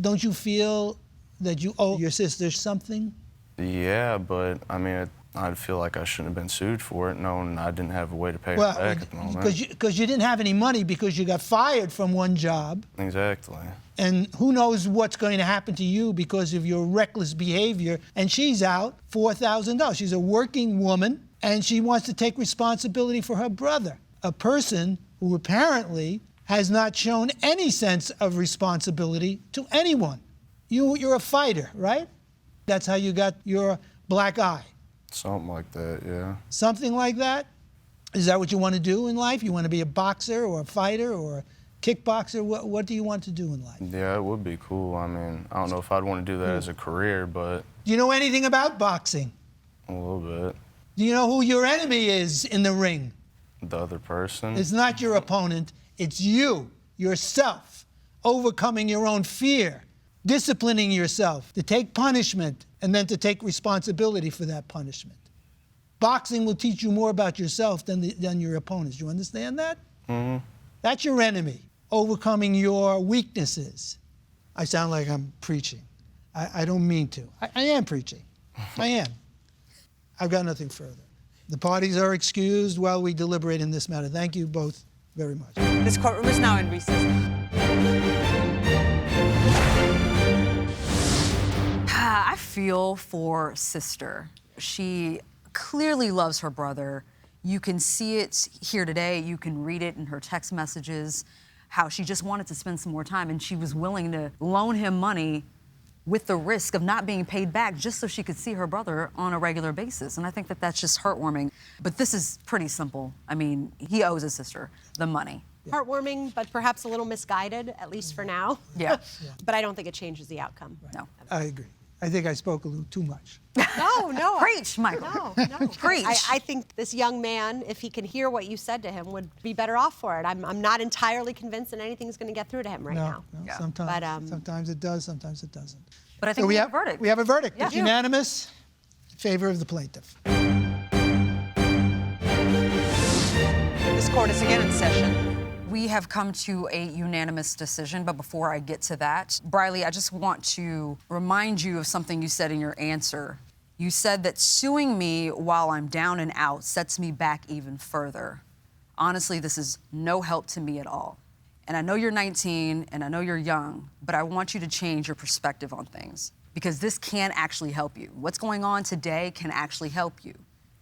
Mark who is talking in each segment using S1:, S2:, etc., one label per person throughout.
S1: don't you feel that you owe your sister something?
S2: Yeah, but I mean, I feel like I shouldn't have been sued for it, knowing I didn't have a way to pay her back at the moment.
S1: Because you didn't have any money because you got fired from one job.
S2: Exactly.
S1: And who knows what's going to happen to you because of your reckless behavior. And she's out $4,000. She's a working woman, and she wants to take responsibility for her brother, a person who apparently has not shown any sense of responsibility to anyone. You're a fighter, right? That's how you got your black eye.
S2: Something like that, yeah.
S1: Something like that? Is that what you want to do in life? You want to be a boxer or a fighter or a kickboxer? What do you want to do in life?
S2: Yeah, it would be cool. I mean, I don't know if I'd want to do that as a career, but...
S1: Do you know anything about boxing?
S2: A little bit.
S1: Do you know who your enemy is in the ring?
S2: The other person.
S1: It's not your opponent. It's you, yourself, overcoming your own fear, disciplining yourself to take punishment and then to take responsibility for that punishment. Boxing will teach you more about yourself than your opponents. You understand that?
S2: Mm-hmm.
S1: That's your enemy, overcoming your weaknesses. I sound like I'm preaching. I don't mean to. I am preaching. I am. I've got nothing further. The parties are excused while we deliberate in this matter. Thank you both very much.
S3: This courtroom is now in recess. I feel for sister. She clearly loves her brother. You can see it here today. You can read it in her text messages, how she just wanted to spend some more time, and she was willing to loan him money with the risk of not being paid back just so she could see her brother on a regular basis. And I think that that's just heartwarming. But this is pretty simple. I mean, he owes his sister the money.
S4: Heartwarming, but perhaps a little misguided, at least for now.
S3: Yeah.
S4: But I don't think it changes the outcome.
S1: Right.
S3: No.
S1: I agree. I think I spoke a little too much.
S4: No.
S3: Preach, Michael.
S4: No.
S3: Preach.
S4: I think this young man, if he can hear what you said to him, would be better off for it. I'm not entirely convinced that anything's going to get through to him right now.
S1: No,
S3: Yeah.
S1: sometimes it does, sometimes it doesn't.
S3: But I think
S1: So
S3: we have a verdict.
S1: We have a verdict.
S3: Yeah.
S1: It's unanimous in favor of the plaintiff.
S3: This court is again in session. We have come to a unanimous decision, but before I get to that, Briley, I just want to remind you of something you said in your answer. You said that suing me while I'm down and out sets me back even further. Honestly, this is no help to me at all. And I know you're 19 and I know you're young, but I want you to change your perspective on things because this can actually help you. What's going on today can actually help you.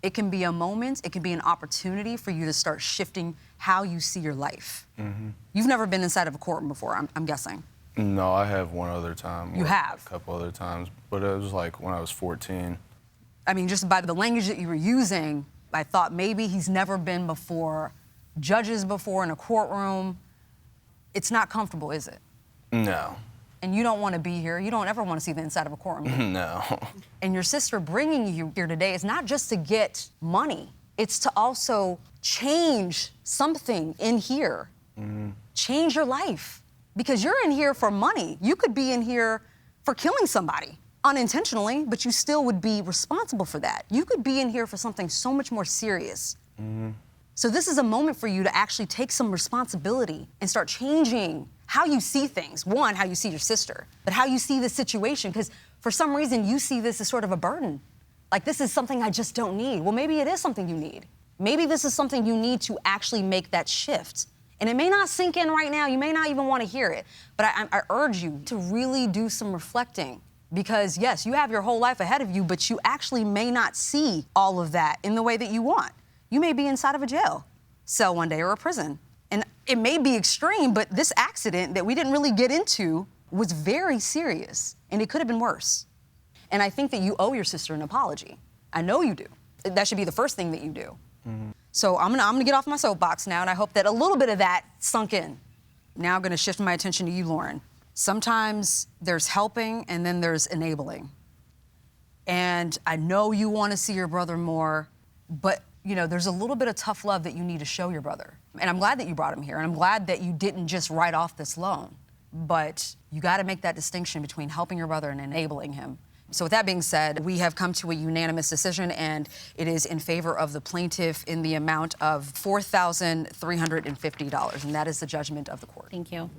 S3: It can be a moment, it can be an opportunity for you to start shifting how you see your life. Mm-hmm. You've never been inside of a courtroom before, I'm guessing.
S2: No, I have one other time.
S3: You have?
S2: A couple other times, but it was like when I was 14.
S3: I mean, just by the language that you were using, I thought maybe he's never been before judges before in a courtroom. It's not comfortable, is it?
S2: No.
S3: And you don't want to be here. You don't ever want to see the inside of a courtroom.
S2: No.
S3: And your sister bringing you here today is not just to get money. It's to also change something in here. Mm-hmm. Change your life. Because you're in here for money. You could be in here for killing somebody unintentionally, but you still would be responsible for that. You could be in here for something so much more serious. Mm-hmm. So this is a moment for you to actually take some responsibility and start changing how you see things. One, how you see your sister, but how you see the situation. Because for some reason, you see this as sort of a burden. Like, this is something I just don't need. Well, maybe it is something you need. Maybe this is something you need to actually make that shift. And it may not sink in right now. You may not even want to hear it. But I urge you to really do some reflecting. Because, yes, you have your whole life ahead of you, but you actually may not see all of that in the way that you want. You may be inside of a jail cell one day or a prison. And it may be extreme, but this accident that we didn't really get into was very serious, and it could have been worse. And I think that you owe your sister an apology. I know you do. That should be the first thing that you do. Mm-hmm. So I'm gonna get off my soapbox now, and I hope that a little bit of that sunk in. Now I'm gonna shift my attention to you, Lauren. Sometimes there's helping, and then there's enabling. And I know you wanna see your brother more, but you know, there's a little bit of tough love that you need to show your brother. And I'm glad that you brought him here, and I'm glad that you didn't just write off this loan. But you gotta make that distinction between helping your brother and enabling him. So with that being said, we have come to a unanimous decision, and it is in favor of the plaintiff in the amount of $4,350, and that is the judgment of the court.
S4: Thank you.